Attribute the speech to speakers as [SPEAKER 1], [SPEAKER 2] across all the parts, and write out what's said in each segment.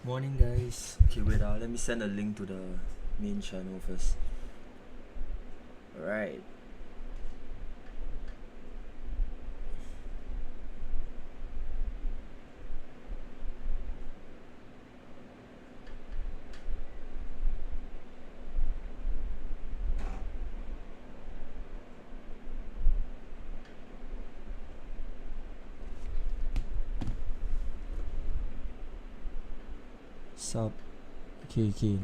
[SPEAKER 1] Morning guys. Okay, wait, let me send a link to the main channel first. Alright. Sup. Okay.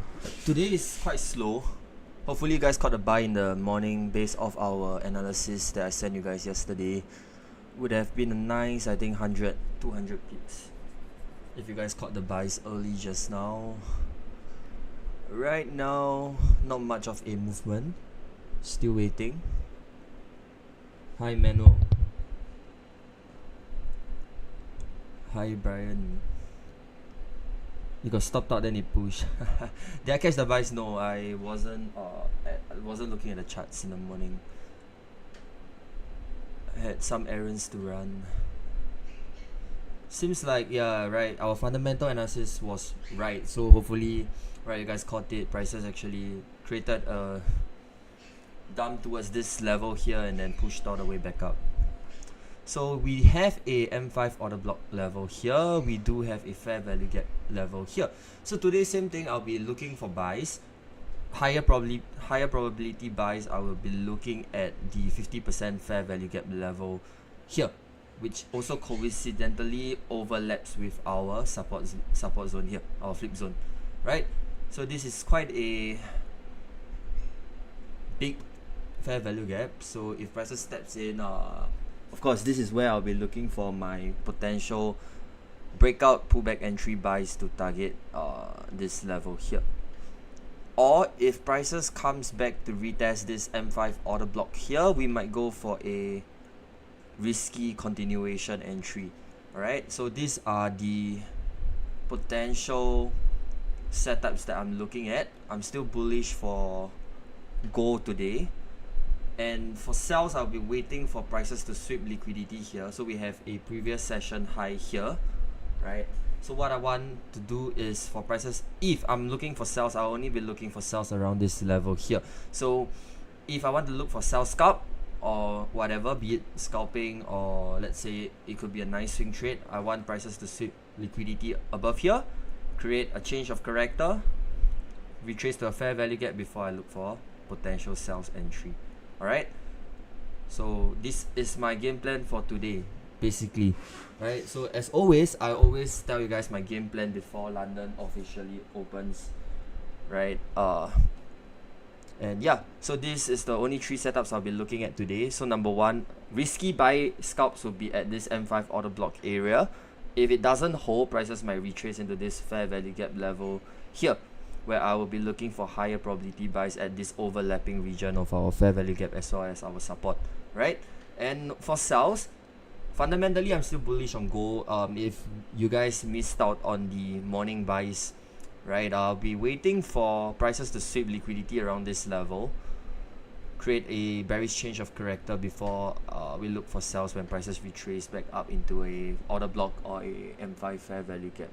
[SPEAKER 1] Today is quite slow. Hopefully you guys caught a buy in the morning based off our analysis that I sent you guys yesterday. Would have been a nice, I think, 100, 200 pips if you guys caught the buys early just now. Right now, not much of a movement. Still waiting. Hi Manuel. Hi Brian. You got stopped out then it pushed. Did I catch the buys? No, I wasn't looking at the charts in the morning. I had some errands to run. Seems like, yeah, right, our fundamental analysis was right. So hopefully, right, you guys caught it. Prices actually created a dump towards this level here and then pushed all the way back up. So we have a M5 order block level here. We do have a fair value gap level here. So today, same thing, I'll be looking for buys. Higher probability buys, I will be looking at the 50% fair value gap level here, which also coincidentally overlaps with our support zone here, our flip zone, right? So this is quite a big fair value gap. So if prices steps in, of course, this is where I'll be looking for my potential breakout pullback entry buys to target this level here. Or if prices comes back to retest this M5 order block here, we might go for a risky continuation entry. Alright, so these are the potential setups that I'm looking at. I'm still bullish for gold today. And for sells, I'll be waiting for prices to sweep liquidity here. So we have a previous session high here, right? So what I want to do is for prices, if I'm looking for sells, I'll only be looking for sells around this level here. So if I want to look for sell scalp or whatever, be it scalping or let's say it could be a nice swing trade, I want prices to sweep liquidity above here, create a change of character, retrace to a fair value gap before I look for potential sells entry. Alright, so this is my game plan for today, basically. Right, so as always, I always tell you guys my game plan before London officially opens, right? And yeah, so this is the only three setups I'll be looking at today. So number one, risky buy scalps will be at this M5 order block area. If it doesn't hold, prices might retrace into this fair value gap level here, where I will be looking for higher probability buys at this overlapping region of our fair value gap as well as our support, right? And for sells, fundamentally, I'm still bullish on gold. If you guys missed out on the morning buys, right, I'll be waiting for prices to sweep liquidity around this level, create a bearish change of character before we look for sells when prices retrace back up into a order block or a M5 fair value gap,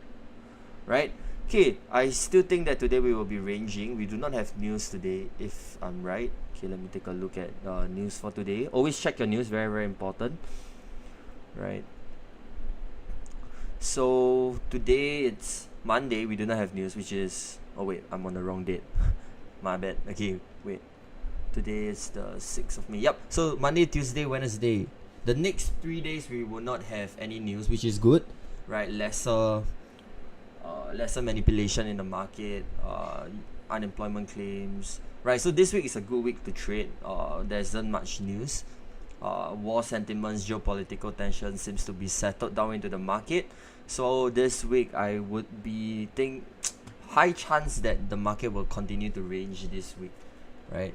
[SPEAKER 1] right? Okay, I still think that today we will be ranging. We do not have news today, if I'm right. Okay, let me take a look at news for today. Always check your news, very, very important. Right. So today it's Monday. We do not have news, which is... Oh wait, I'm on the wrong date. My bad. Okay, wait. Today is the 6th of May. Yep. So Monday, Tuesday, Wednesday. The next 3 days we will not have any news, which is good. Right. Lesser manipulation in the market, unemployment claims, right? So this week is a good week to trade. There isn't much news. War sentiments, geopolitical tension seems to be settled down into the market. So this week I would be think high chance that the market will continue to range this week, right?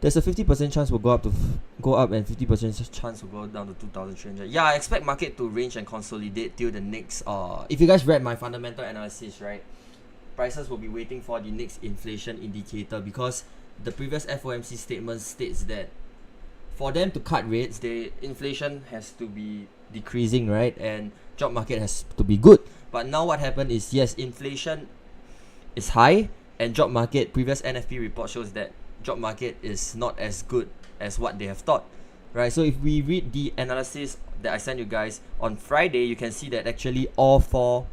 [SPEAKER 1] There's a 50% chance will go up and 50% chance will go down to 2,300. Yeah, I expect market to range and consolidate till the next if you guys read my fundamental analysis, right, prices will be waiting for the next inflation indicator, because the previous FOMC statement states that for them to cut rates, the inflation has to be decreasing, right, and job market has to be good. But now what happened is, yes, inflation is high, and job market, previous NFP report shows that job market is not as good as what they have thought, right? So if we read the analysis that I sent you guys on Friday, you can see that actually all four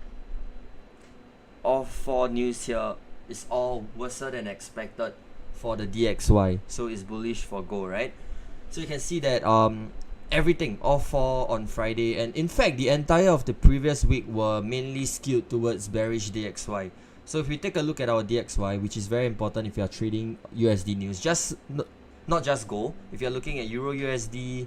[SPEAKER 1] news here is all worse than expected for the DXY. So it's bullish for gold, right? So you can see that everything, all four on Friday, and in fact the entire of the previous week were mainly skewed towards bearish DXY. So if we take a look at our DXY, which is very important if you are trading USD news, not just gold. If you're looking at Euro USD,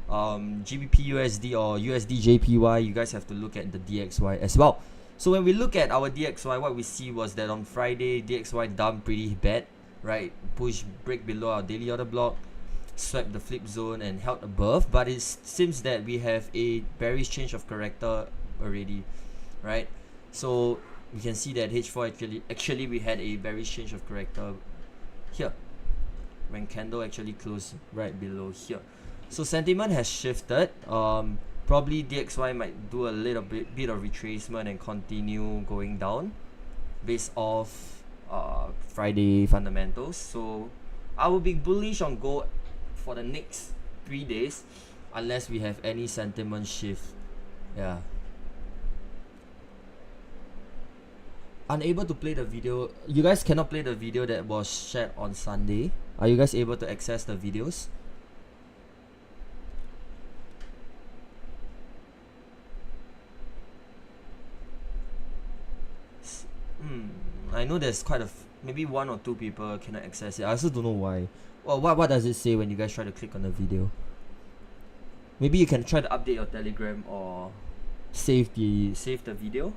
[SPEAKER 1] GBP USD, or USD JPY, you guys have to look at the DXY as well. So when we look at our DXY, what we see was that on Friday, DXY dumped pretty bad, right? Push break below our daily order block, swept the flip zone and held above, but it seems that we have a bearish change of character already, right? So we can see that H4 actually we had a bearish change of character here when candle actually closed right below here. So sentiment has shifted. Probably DXY might do a little bit of retracement and continue going down based off Friday fundamentals. So I will be bullish on gold for the next 3 days unless we have any sentiment shift. Yeah. Unable to play the video. You guys cannot play the video that was shared on Sunday. Are you guys able to access the videos? I know there's maybe 1 or 2 people cannot access it. I also don't know why. Well, what does it say when you guys try to click on the video? Maybe you can try to update your Telegram or save the video.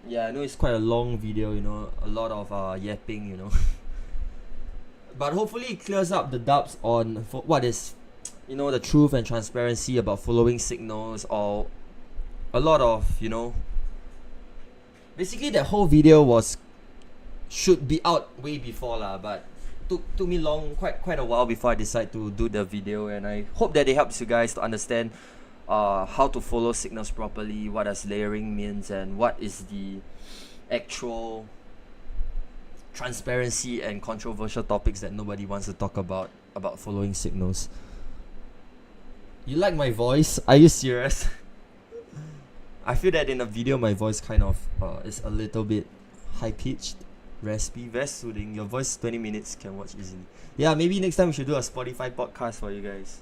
[SPEAKER 1] Yeah, I know it's quite a long video, you know, a lot of yapping, you know. But hopefully it clears up the doubts on what is, you know, the truth and transparency about following signals, or a lot of, you know, basically that whole video should be out way before lah, but took me quite a while before I decide to do the video, and I hope that it helps you guys to understand how to follow signals properly, what does layering means, and what is the actual transparency and controversial topics that nobody wants to talk about following signals. You like my voice? Are you serious? I feel that in the video my voice kind of is a little bit high-pitched, raspy, very soothing. Your voice 20 minutes can watch easily. Yeah, maybe next time we should do a Spotify podcast for you guys.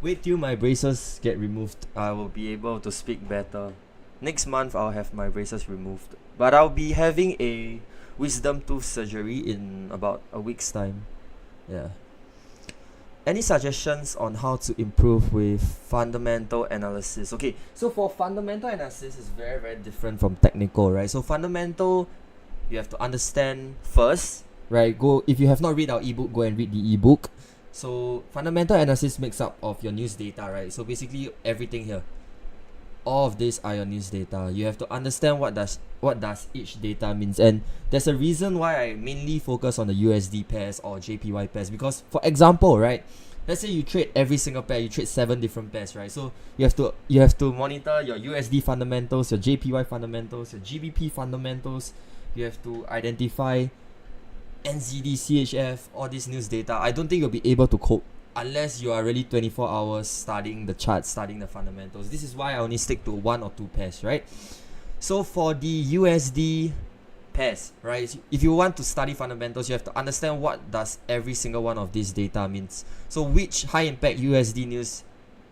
[SPEAKER 1] Wait till my braces get removed. I will be able to speak better. Next month I'll have my braces removed. But I'll be having a wisdom tooth surgery in about a week's time. Yeah. Any suggestions on how to improve with fundamental analysis? Okay, so for fundamental analysis is very, very different from technical, right? So fundamental, you have to understand first, right? If you have not read our ebook, go and read the ebook. So fundamental analysis makes up of your news data, right? So basically everything here, all of these are your news data. You have to understand what does each data means, and there's a reason why I mainly focus on the USD pairs or JPY pairs, because for example, right, let's say you trade every single pair, you trade 7 different pairs, right? So you have to monitor your USD fundamentals, your JPY fundamentals, your GBP fundamentals. You have to identify NZD, CHF, all this news data. I don't think you'll be able to cope unless you are really 24 hours studying the charts, studying the fundamentals. This is why I only stick to 1 or 2 pairs, right? So for the USD pairs, right, if you want to study fundamentals, you have to understand what does every single one of these data means. So which high impact USD news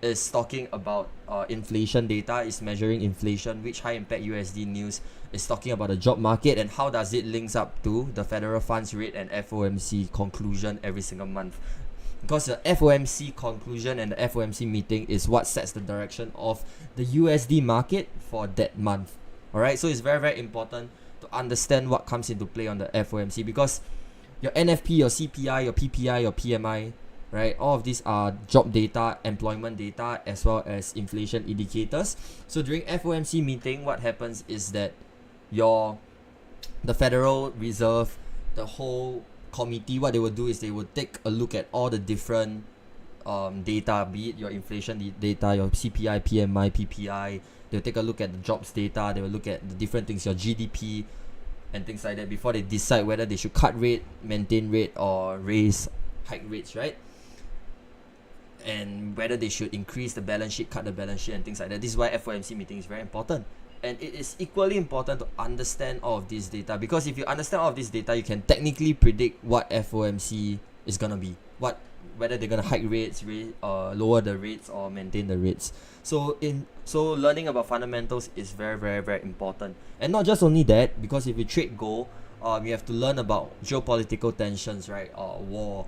[SPEAKER 1] is talking about inflation data, is measuring inflation, which high impact USD news is talking about the job market, and how does it links up to the federal funds rate and FOMC conclusion every single month. Because the FOMC conclusion and the FOMC meeting is what sets the direction of the USD market for that month. Alright, so it's very, very important to understand what comes into play on the FOMC, because your NFP, your CPI, your PPI, your PMI, right, all of these are job data, employment data, as well as inflation indicators. So during FOMC meeting, what happens is that the Federal Reserve, the whole committee, what they will do is they will take a look at all the different data, be it your inflation data, your CPI, PMI, PPI. They'll take a look at the jobs data. They will look at the different things, your GDP and things like that, before they decide whether they should cut rate, maintain rate, or hike rates, right? And whether they should increase the balance sheet, cut the balance sheet, and things like that. This is why FOMC meeting is very important. And it is equally important to understand all of this data, because if you understand all of this data, you can technically predict what FOMC is gonna be, whether they're gonna hike rates, lower the rates, or maintain the rates. So learning about fundamentals is very, very, very important. And not just only that, because if you trade gold, you have to learn about geopolitical tensions, right? War,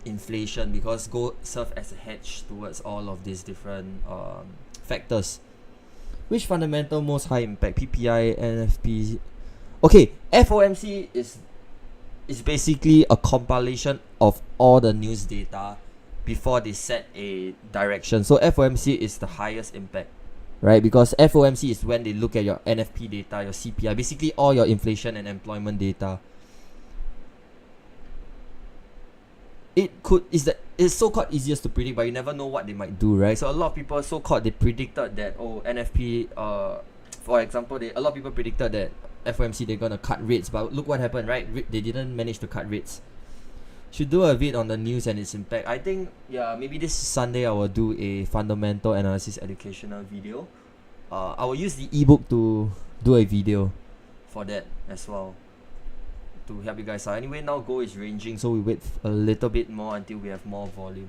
[SPEAKER 1] inflation, because gold serves as a hedge towards all of these different factors. Which fundamental most high impact? PPI, NFP. Okay, FOMC is basically a compilation of all the news data before they set a direction. So FOMC is the highest impact, right? Because FOMC is when they look at your NFP data, your CPI, basically all your inflation and employment data. It's so-called easiest to predict, but you never know what they might do, right? So a lot of people so-called they predicted that NFP, for example, a lot of people predicted that FOMC they're gonna cut rates, but look what happened, right? They didn't manage to cut rates. Should do a bit on the news and its impact. I think maybe this Sunday I will do a fundamental analysis educational video. I will use the ebook to do a video for that as well, to help you guys out. Anyway, now gold is ranging, so we wait a little bit more until we have more volume.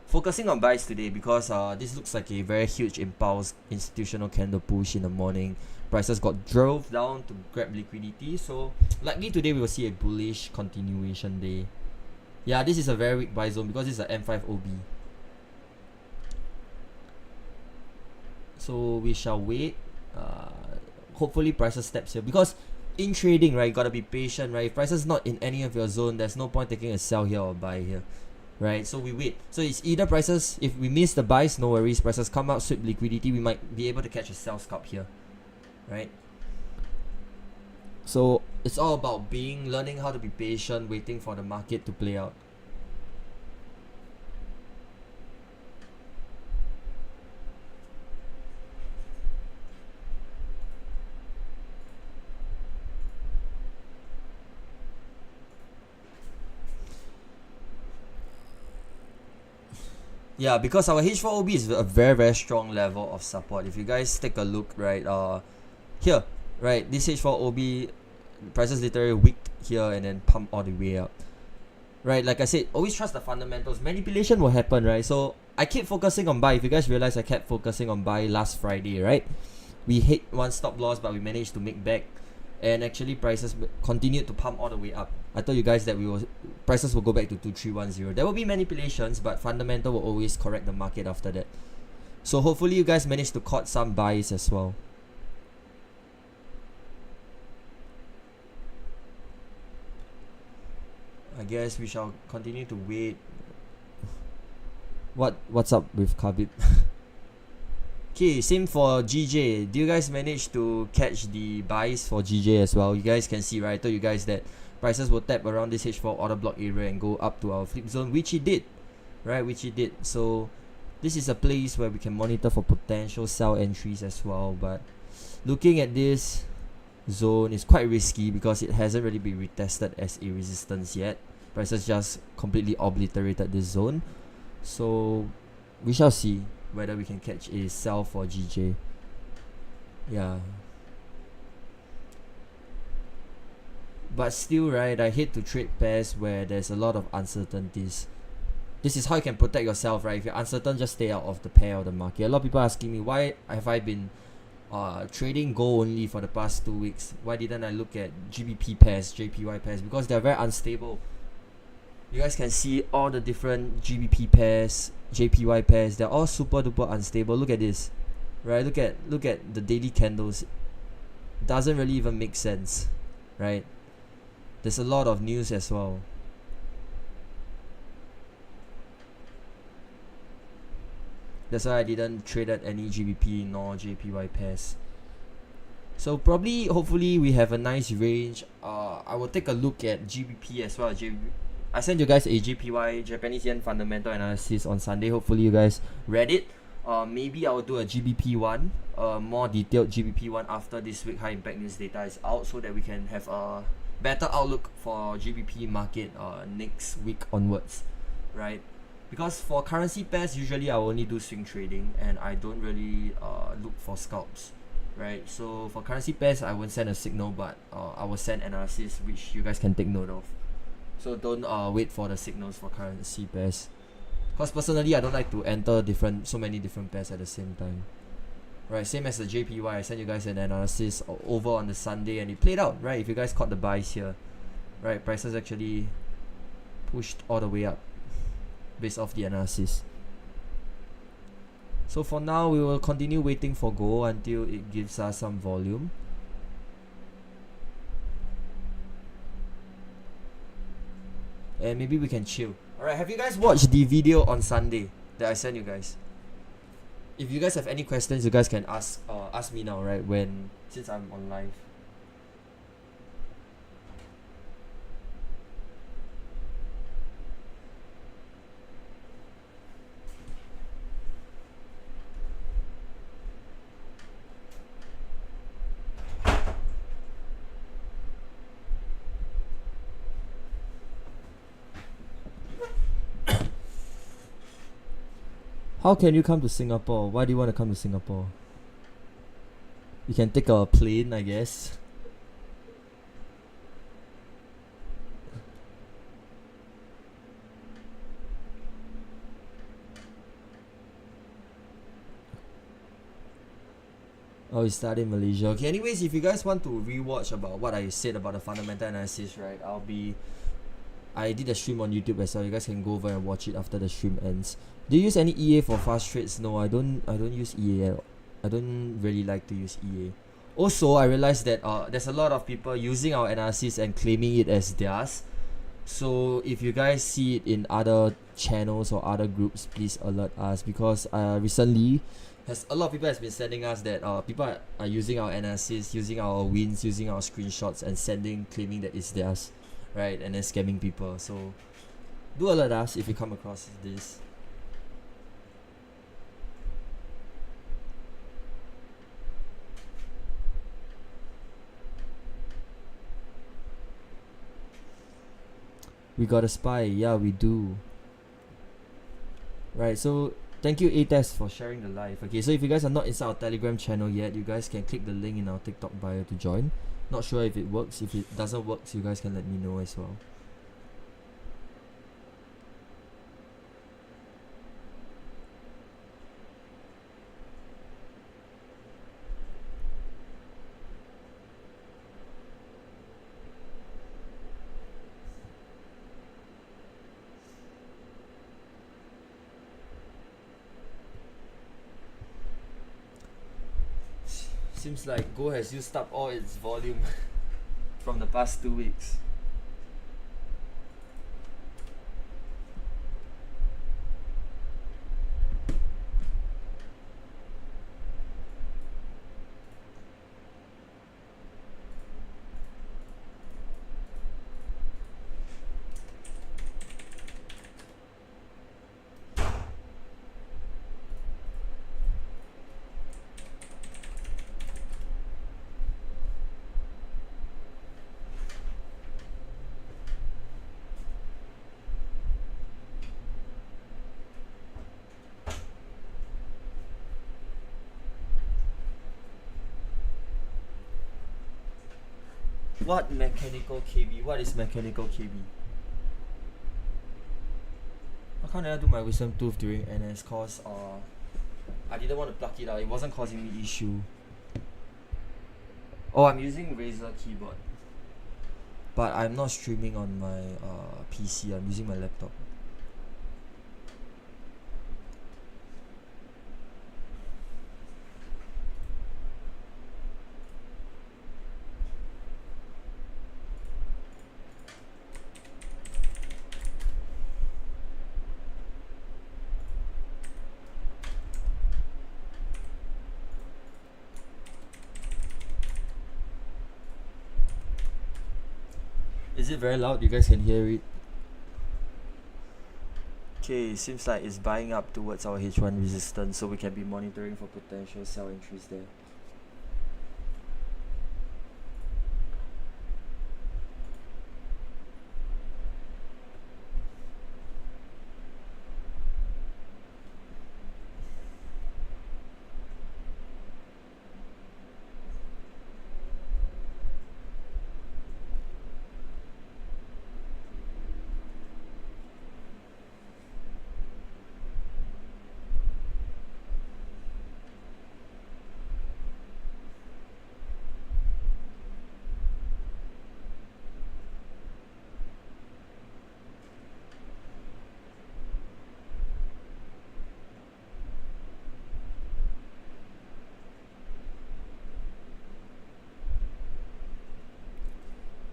[SPEAKER 1] Focusing on buys today because this looks like a very huge impulse institutional candle push in the morning. Prices got drove down to grab liquidity, so likely today we will see a bullish continuation day. Yeah, this is a very weak buy zone because this is an M5 OB. So we shall wait. Hopefully prices steps here, because in trading, right, you gotta be patient, right? If prices not in any of your zone, there's no point taking a sell here or buy here, right? So we wait. So it's either prices, if we miss the buys, no worries, prices come out, sweep liquidity, we might be able to catch a sell scalp here, right? So it's all about learning how to be patient, waiting for the market to play out. Yeah, because our H4OB is a very, very strong level of support. If you guys take a look, right, here, right, this H4OB prices literally wicked here and then pump all the way up, right? Like I said, always trust the fundamentals. Manipulation will happen, right? So I keep focusing on buy. If you guys realize, I kept focusing on buy last Friday, right? We hit one stop loss, but we managed to make back, and actually prices continued to pump all the way up. I told you guys that prices will go back to 2310. There will be manipulations, but fundamental will always correct the market after that. So hopefully you guys manage to caught some buys as well. I guess we shall continue to wait. What's up with Khabib? Okay, same for GJ. Do you guys manage to catch the buys for GJ as well? You guys can see, right? I told you guys that prices will tap around this H4 order block area and go up to our flip zone, which it did, right? Which it did. So this is a place where we can monitor for potential sell entries as well. But looking at this zone is quite risky because it hasn't really been retested as a resistance yet. Prices just completely obliterated this zone. So we shall see whether we can catch a sell for GJ. Yeah. But still, right, I hate to trade pairs where there's a lot of uncertainties. This is how you can protect yourself, right? If you're uncertain, just stay out of the pair or the market. A lot of people asking me, why have I been trading gold only for the past 2 weeks? Why didn't I look at GBP pairs, JPY pairs? Because they're very unstable. You guys can see all the different GBP pairs, JPY pairs. They're all super duper unstable. Look at this, right? Look at the daily candles. Doesn't really even make sense, right? There's a lot of news as well. That's why I didn't trade at any GBP nor JPY pairs. So probably, hopefully, we have a nice range. I will take a look at GBP as well. I sent you guys a JPY, Japanese Yen Fundamental Analysis, on Sunday. Hopefully you guys read it. Maybe I will do a GBP one, more detailed GBP one after this week high impact news data is out, so that we can have a better outlook for GBP market next week onwards, right? Because for currency pairs, usually I will only do swing trading and I don't really look for scalps, right? So for currency pairs, I won't send a signal, but I will send analysis which you guys can take note of. So don't wait for the signals for currency pairs. Because personally, I don't like to enter so many different pairs at the same time. Right, same as the JPY, I sent you guys an analysis over on the Sunday and it played out, right? If you guys caught the buys here, right? Prices actually pushed all the way up based off the analysis. So for now, we will continue waiting for gold until it gives us some volume. And maybe we can chill. Alright, have you guys watched the video on Sunday that I sent you guys? If you guys have any questions, you guys can ask me now, right? Since I'm on live. How can you come to Singapore? Why do you want to come to Singapore? You can take a plane, I guess. Oh, you study in Malaysia. Okay, anyways, if you guys want to rewatch about what I said about the fundamental analysis, right, I did a stream on YouTube as well. You guys can go over and watch it after the stream ends. Do you use any EA for fast trades? No, I don't use EA at all. I don't really like to use EA. Also, I realized that there's a lot of people using our analysis and claiming it as theirs. So if you guys see it in other channels or other groups, please alert us, because recently a lot of people has been sending us that people are using our analysis, using our wins, using our screenshots and claiming that it's theirs, right? And then scamming people. So do alert us if you come across this. We got a spy. Yeah, we do. Right, so thank you A-Test for sharing the live. Okay, so if you guys are not inside our Telegram channel yet, you guys can click the link in our TikTok bio to join. Not sure if it works. If it doesn't work, you guys can let me know as well. Seems like Go has used up all its volume from the past 2 weeks. What mechanical KB? What is mechanical KB? How come I never do my wisdom tooth during NS? Cause I didn't want to plug it out. It wasn't causing me issue. Oh, I'm using Razer keyboard, but I'm not streaming on my PC. I'm using my laptop. Is it very loud? You guys can hear it. Okay, seems like it's buying up towards our H1 resistance, so we can be monitoring for potential sell entries there.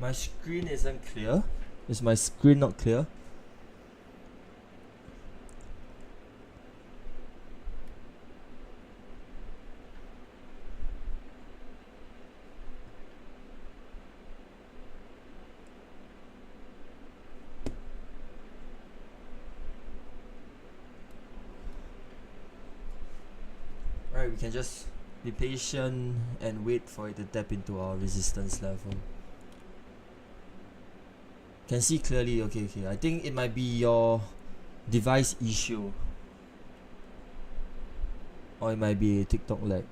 [SPEAKER 1] My screen isn't clear. Is my screen not clear? Alright, we can just be patient and wait for it to tap into our resistance level. Can see clearly. Okay. I think it might be your device issue, or it might be a TikTok lag.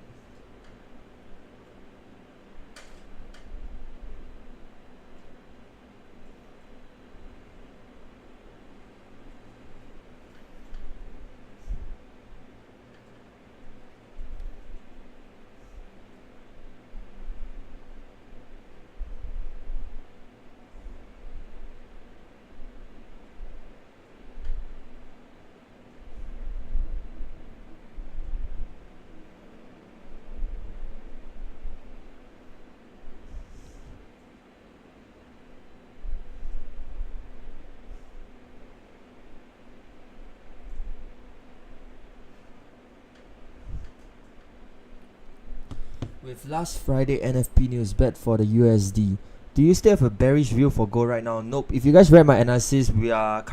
[SPEAKER 1] With last Friday NFP news bet for the USD, do you still have a bearish view for gold right now? Nope. If you guys read my analysis, we are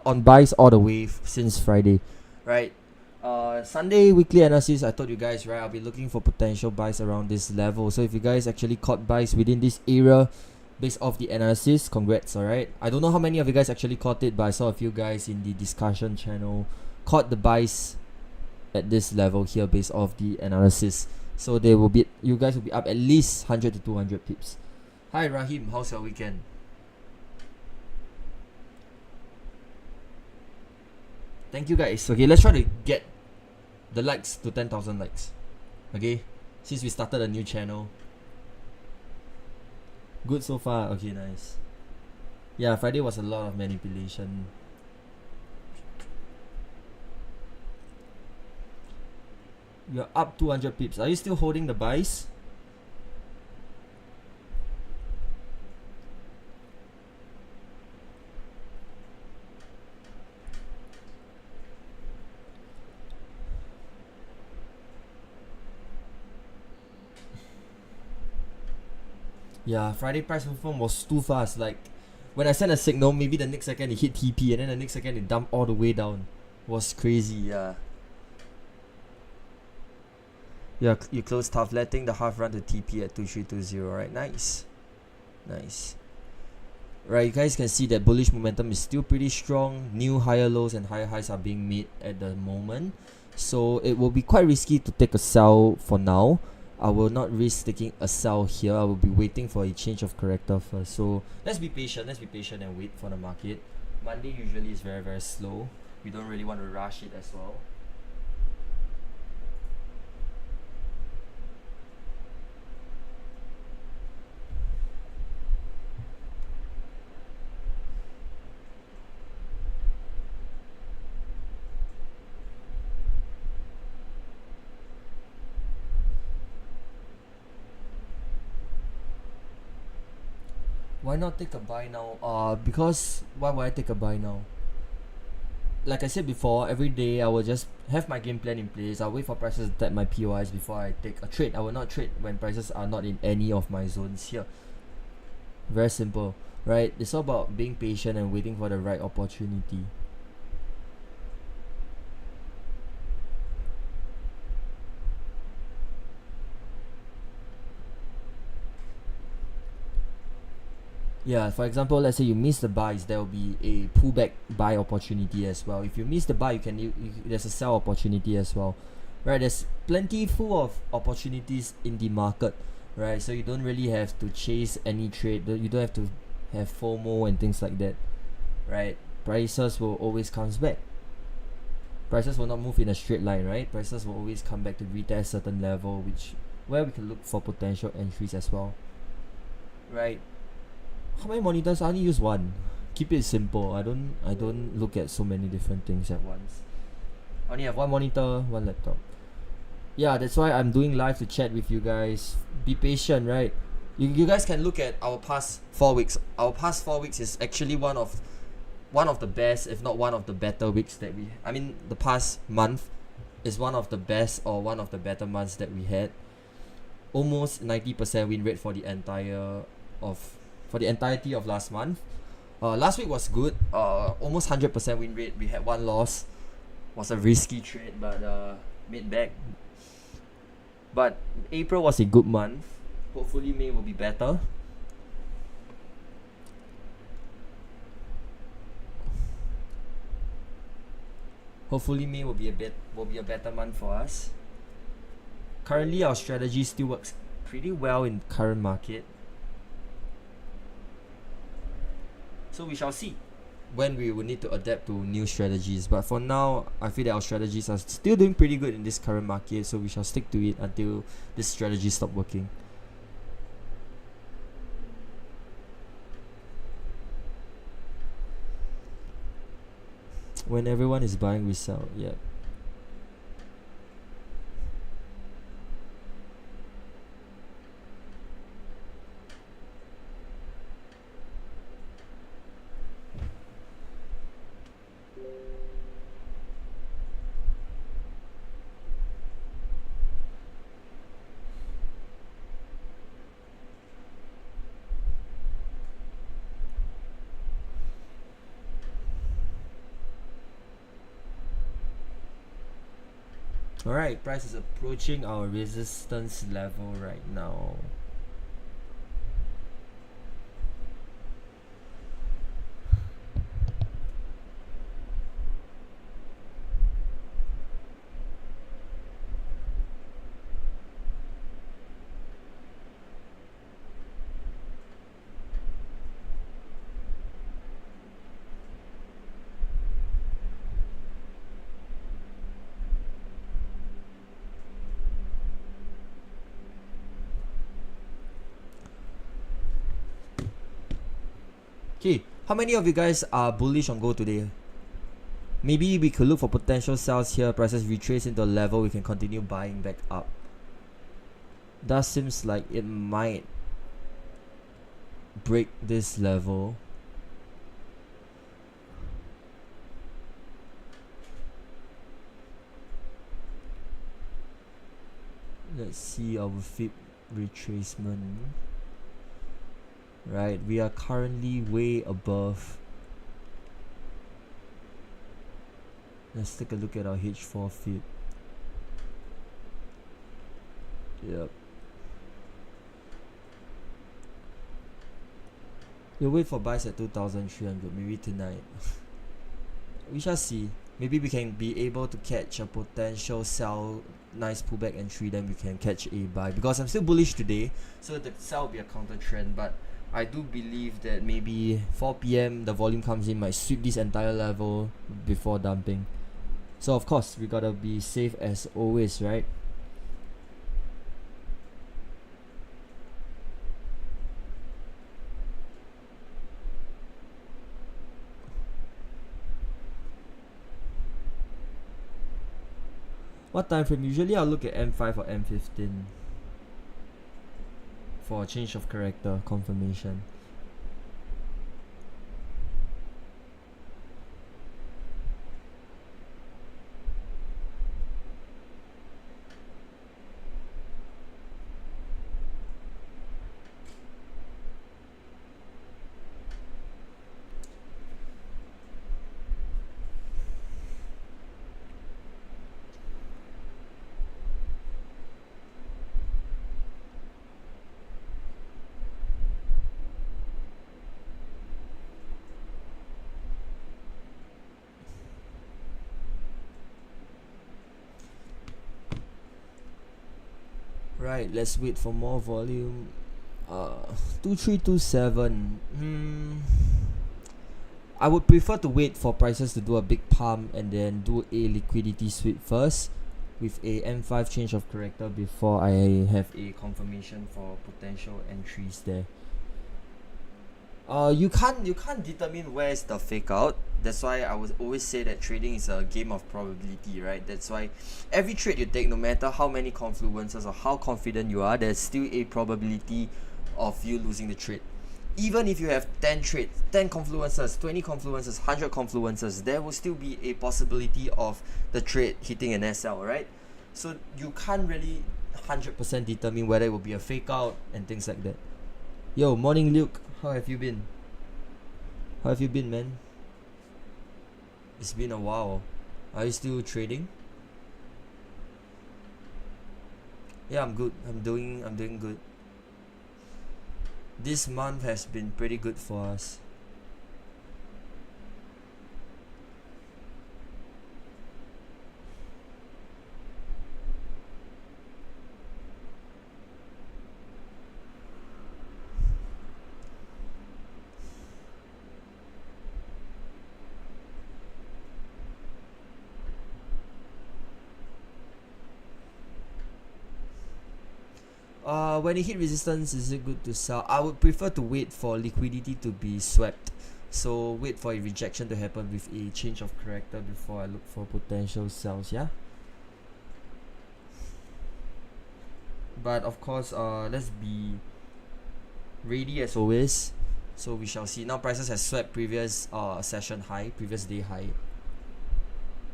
[SPEAKER 1] on buys all the way since Friday, right? Sunday weekly analysis, I told you guys, right, I'll be looking for potential buys around this level. So if you guys actually caught buys within this area based off the analysis, congrats. Alright, I don't know how many of you guys actually caught it, but I saw a few guys in the discussion channel caught the buys at this level here based off the analysis. So you guys will be up at least 100 to 200 pips. Hi Rahim, how's your weekend? Thank you guys. Okay, let's try to get the likes to 10,000 likes. Okay, since we started a new channel. Good so far. Okay, nice. Yeah, Friday was a lot of manipulation. You're up 200 pips. Are you still holding the buys? Yeah, Friday price movement was too fast. Like, when I sent a signal, maybe the next second it hit TP, and then the next second it dumped all the way down. It was crazy, yeah. Yeah, you closed tough, letting the half run to TP at 2320, right? Nice. Right, you guys can see that bullish momentum is still pretty strong. New higher lows and higher highs are being made at the moment. So it will be quite risky to take a sell for now. I will not risk taking a sell here. I will be waiting for a change of character first. So let's be patient and wait for the market. Monday usually is very, very slow. We don't really want to rush it as well. Why not take a buy now? Because why would I take a buy now? Like I said before, every day I will just have my game plan in place. I'll wait for prices to tap my POIs before I take a trade. I will not trade when prices are not in any of my zones here. Very simple. right? It's all about being patient and waiting for the right opportunity. Yeah, for example, let's say you miss the buys, there will be a pullback buy opportunity as well. If you miss the buy, there's a sell opportunity as well, right? There's plenty full of opportunities in the market, right? So you don't really have to chase any trade. You don't have to have FOMO and things like that, right? Prices will always comes back. Prices will not move in a straight line, right? Prices will always come back to retest certain level, where we can look for potential entries as well, right? How many monitors? I only use one. Keep it simple. I don't look at so many different things at once. I only have one monitor, one laptop. Yeah, that's why I'm doing live to chat with you guys. Be patient, right? You guys can look at our past 4 weeks. Our past 4 weeks is actually one of the best, if not one of the better weeks that we. I mean, the past month is one of the best or one of the better months that we had. Almost 90% win rate for the entirety of last month. Last week was good. Almost 100% win rate. We had one loss. Was a risky trade, but made back. But April was a good month. Hopefully May will be better. Hopefully May will be a better month for us. Currently, our strategy still works pretty well in current market. So we shall see when we will need to adapt to new strategies. But for now, I feel that our strategies are still doing pretty good in this current market. So we shall stick to it until this strategy stop working. When everyone is buying, we sell. Yeah. Alright, price is approaching our resistance level right now. Okay, how many of you guys are bullish on gold today? Maybe we could look for potential sells here. Prices retrace into a level, we can continue buying back up. That seems like it might break this level. Let's see our FIB retracement. Right, we are currently way above. Let's take a look at our H4 FIB. Yep. We'll wait for buys at 2,300, maybe tonight. We shall see. Maybe we can be able to catch a potential sell, nice pullback entry, then we can catch a buy. Because I'm still bullish today, so the sell will be a counter trend. But I do believe that maybe 4 p.m. the volume comes in, might sweep this entire level before dumping. So of course, we gotta be safe as always, right? What time frame? Usually I'll look at M5 or M15 for a change of character confirmation. Right, let's wait for more volume. 2327. I would prefer to wait for prices to do a big pump and then do a liquidity sweep first with a M5 change of character before I have a confirmation for potential entries there. You can't determine where's the fake out. That's why I would always say that trading is a game of probability, right? That's why every trade you take, no matter how many confluences or how confident you are, there's still a probability of you losing the trade. Even if you have 10 trades, 10 confluences, 20 confluences, 100 confluences, there will still be a possibility of the trade hitting an SL, right? So you can't really 100% determine whether it will be a fake out and things like that. Yo, morning Luke. How have you been? How have you been, man? It's been a while. Are you still trading? Yeah, I'm good. I'm doing good. This month has been pretty good for us. When it hit resistance, is it good to sell? I would prefer to wait for liquidity to be swept. So wait for a rejection to happen with a change of character before I look for potential sells, yeah? But of course, let's be ready as always. So we shall see. Now prices has swept previous session high, previous day high.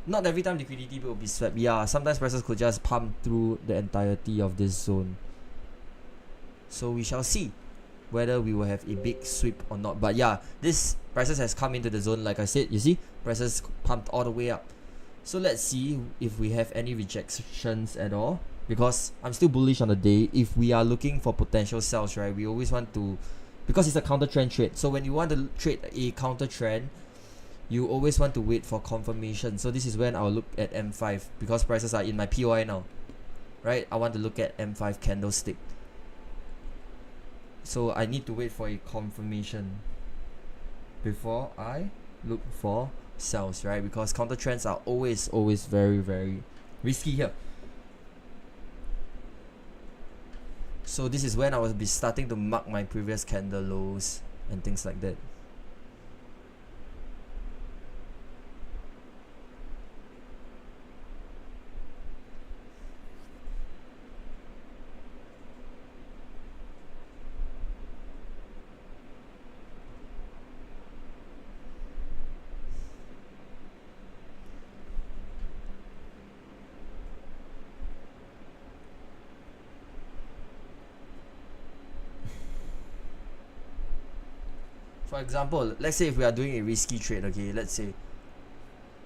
[SPEAKER 1] Not every time liquidity will be swept. Yeah, sometimes prices could just pump through the entirety of this zone. So we shall see whether we will have a big sweep or not. But yeah, this prices has come into the zone. Like I said, you see, prices pumped all the way up. So let's see if we have any rejections at all, because I'm still bullish on the day. If we are looking for potential sells, right, we always want to, because it's a counter trend trade. So when you want to trade a counter trend, you always want to wait for confirmation. So this is when I'll look at M5, because prices are in my POI now, right? I want to look at M5 candlestick. So I need to wait for a confirmation before I look for sells, right? Because counter trends are always very, very risky here. So this is when I will be starting to mark my previous candle lows and things like that. For example, let's say if we are doing a risky trade, okay, let's say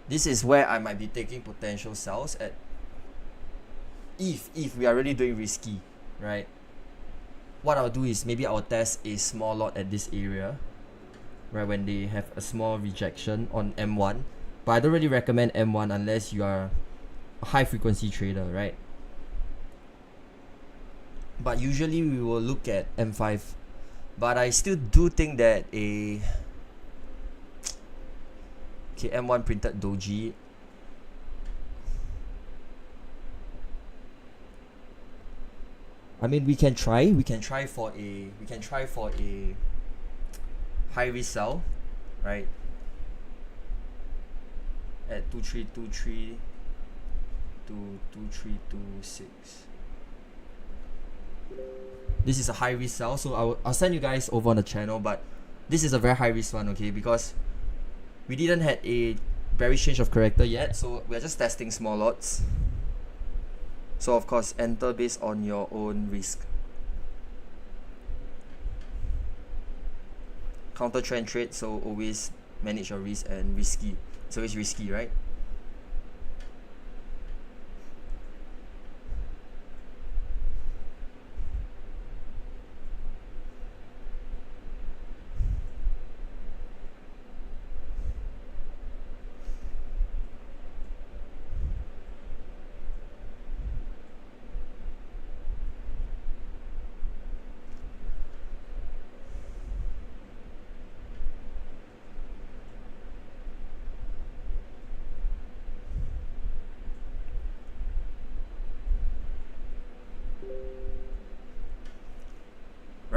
[SPEAKER 1] this is where I might be taking potential sells at, if we are really doing risky, right? What I'll do is maybe I'll test a small lot at this area, right, when they have a small rejection on M1. But I don't really recommend M1 unless you are a high frequency trader, right? But usually we will look at M5. But I still do think that okay, M1 printed doji. I mean, we can try for a high risk sell, right? At 2323 to 2326. This is a high risk sell, so I'll send you guys over on the channel, but this is a very high risk one, okay, because we didn't had a bearish change of character yet, so we're just testing small lots. So of course, enter based on your own risk. Counter trend trade, so always manage your risk, and risky. It's always risky, right?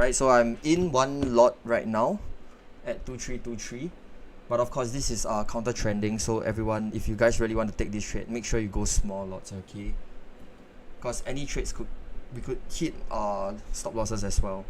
[SPEAKER 1] right? So I'm in one lot right now at 2323, but of course this is counter trending, so everyone, if you guys really want to take this trade, make sure you go small lots, okay? Because any trades we could hit stop losses as well.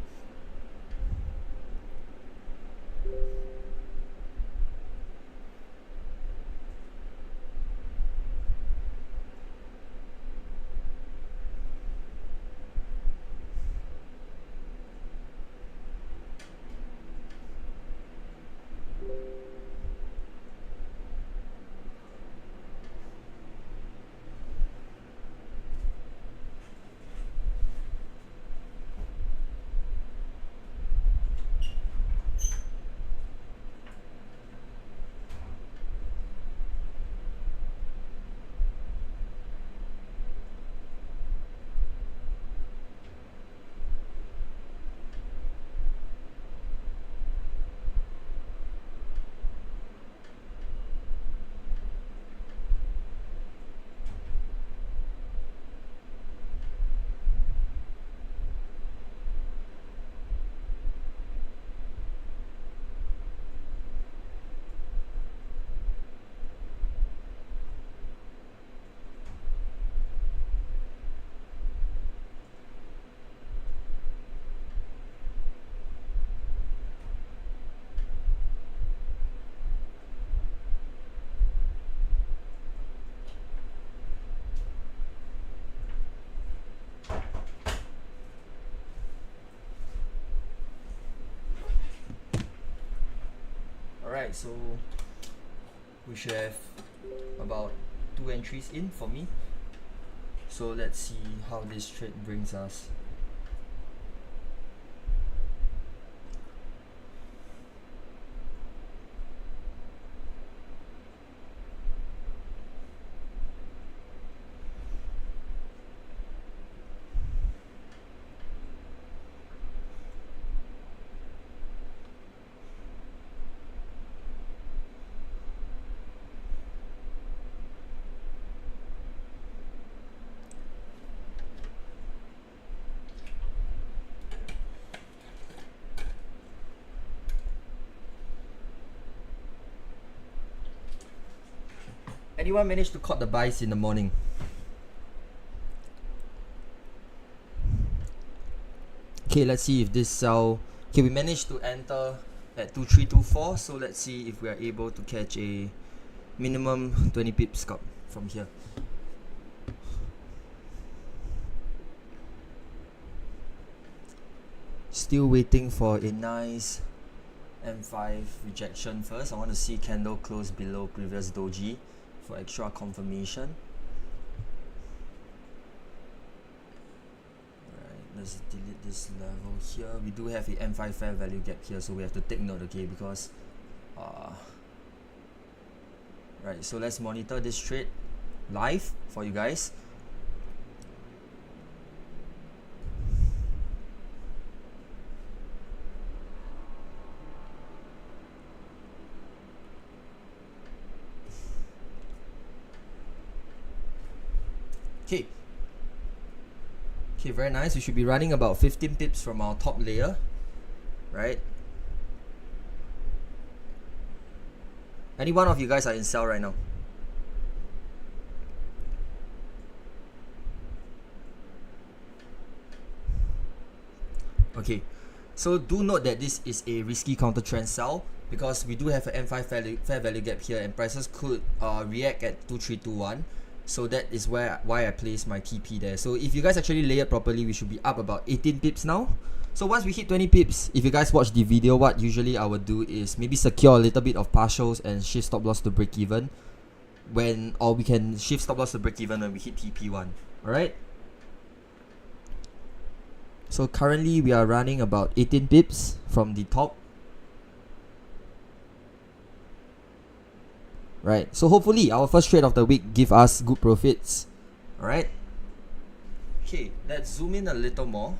[SPEAKER 1] Alright, so we should have about 2 entries in for me. So let's see how this trade brings us. Anyone managed to caught the buys in the morning? Okay, let's see if this sell. Okay, we managed to enter at 2324, so let's see if we are able to catch a minimum 20 pips scalp from here. Still waiting for a nice M5 rejection first. I want to see candle close below previous doji for extra confirmation. Alright, let's delete this level here. We do have the M5 fair value gap here, so we have to take note, okay, because right, so let's monitor this trade live for you guys. Okay. Okay, very nice. We should be running about 15 pips from our top layer, right? Any one of you guys are in sell right now? Okay, so do note that this is a risky counter trend sell because we do have an M5 fair value gap here and prices could react at 2321. So that is why I place my TP there. So if you guys actually lay it properly, we should be up about 18 pips now. So once we hit 20 pips, if you guys watch the video, what usually I would do is maybe secure a little bit of partials and shift stop loss to break even or we can shift stop loss to break even when we hit TP1. Alright? So currently we are running about 18 pips from the top. Right, so hopefully our first trade of the week give us good profits. Alright. Okay, let's zoom in a little more.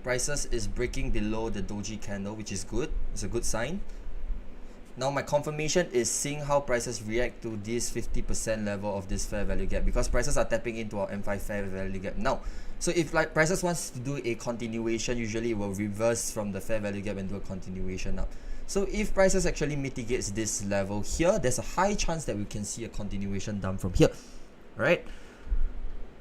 [SPEAKER 1] Prices is breaking below the doji candle, which is good. It's a good sign. Now my confirmation is seeing how prices react to this 50% level of this fair value gap, because prices are tapping into our M5 fair value gap now. So if like prices wants to do a continuation, usually it will reverse from the fair value gap and do a continuation up. So if prices actually mitigates this level here, there's a high chance that we can see a continuation down from here. Alright,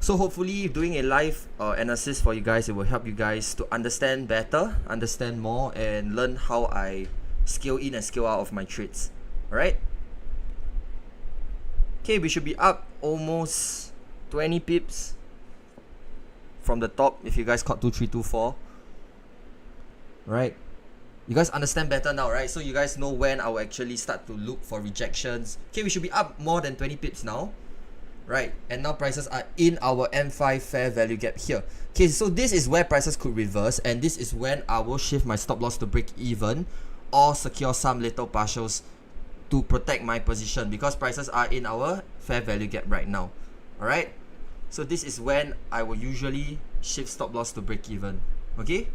[SPEAKER 1] so hopefully doing a live analysis for you guys, it will help you guys to understand better, understand more, and learn how I scale in and scale out of my trades. Alright, okay, we should be up almost 20 pips from the top if you guys caught 2324. Right, you guys understand better now, right? So you guys know when I will actually start to look for rejections. Okay, we should be up more than 20 pips now. Right, and now prices are in our M5 fair value gap here. Okay, so this is where prices could reverse, and this is when I will shift my stop loss to break even or secure some little partials to protect my position, because prices are in our fair value gap right now. Alright, so this is when I will usually shift stop loss to break even. Okay,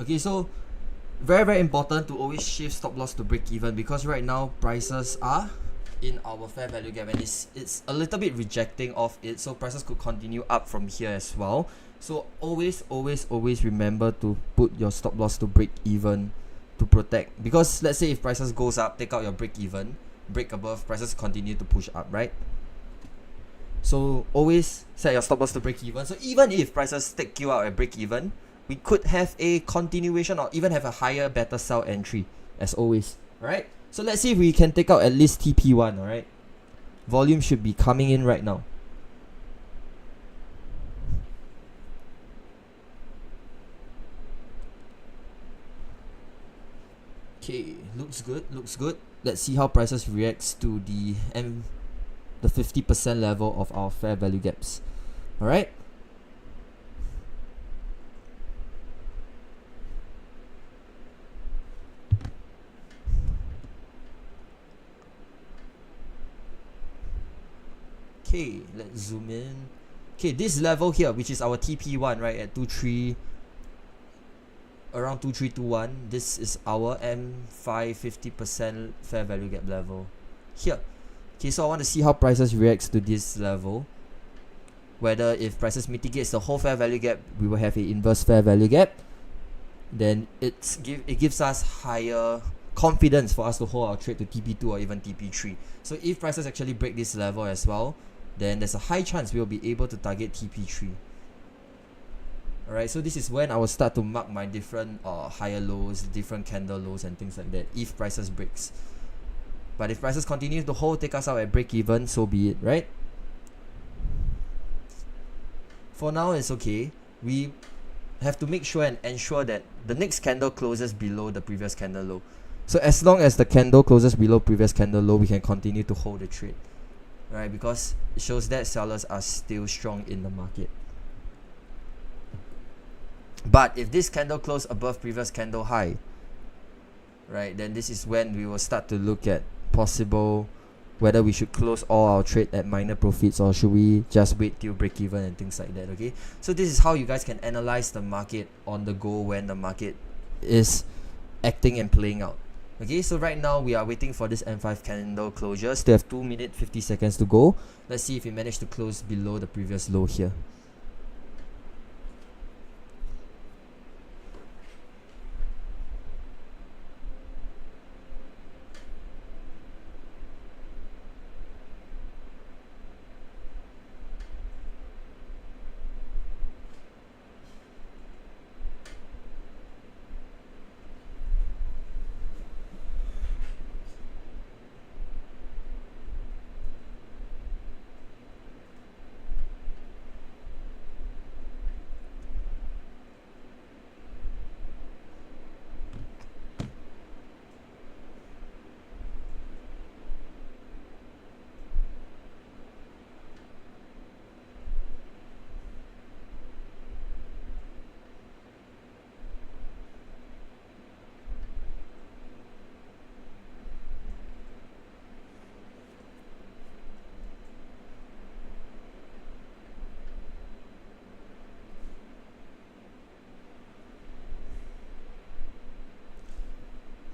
[SPEAKER 1] okay, so very important to always shift stop loss to break even, because right now prices are in our fair value gap and it's a little bit rejecting off it, so prices could continue up from here as well. So always remember to put your stop loss to break even to protect, because let's say if prices goes up, take out your break even, break above, prices continue to push up, right? So always set your stop loss to break even. So even if prices take you out at break even, we could have a continuation or even have a higher better sell entry as always. Alright, so let's see if we can take out at least TP1. Alright, volume should be coming in right now. Okay, looks good. Let's see how prices reacts to the 50% level of our fair value gaps. Alright, okay, let's zoom in. Okay, this level here, which is our TP1, right, at 23, around 2321, this is our M5 50% fair value gap level here. Okay, so I want to see how prices reacts to this level, whether if prices mitigates the whole fair value gap, we will have a inverse fair value gap, then it gives us higher confidence for us to hold our trade to TP2 or even TP3. So if prices actually break this level as well, then there's a high chance we'll be able to target TP3. Alright, so this is when I will start to mark my different higher lows, different candle lows and things like that if prices breaks. But if prices continue to hold, take us out at break even, so be it, right? For now it's okay. We have to make sure and ensure that the next candle closes below the previous candle low. So as long as the candle closes below previous candle low, we can continue to hold the trade, right? Because it shows that sellers are still strong in the market. But if this candle close above previous candle high, right, then this is when we will start to look at possible whether we should close all our trade at minor profits or should we just wait till break even and things like that. Okay, so this is how you guys can analyze the market on the go when the market is acting and playing out. Okay, so right now we are waiting for this M5 candle closure. Still have 2 minutes 50 seconds to go. Let's see if we manage to close below the previous low here.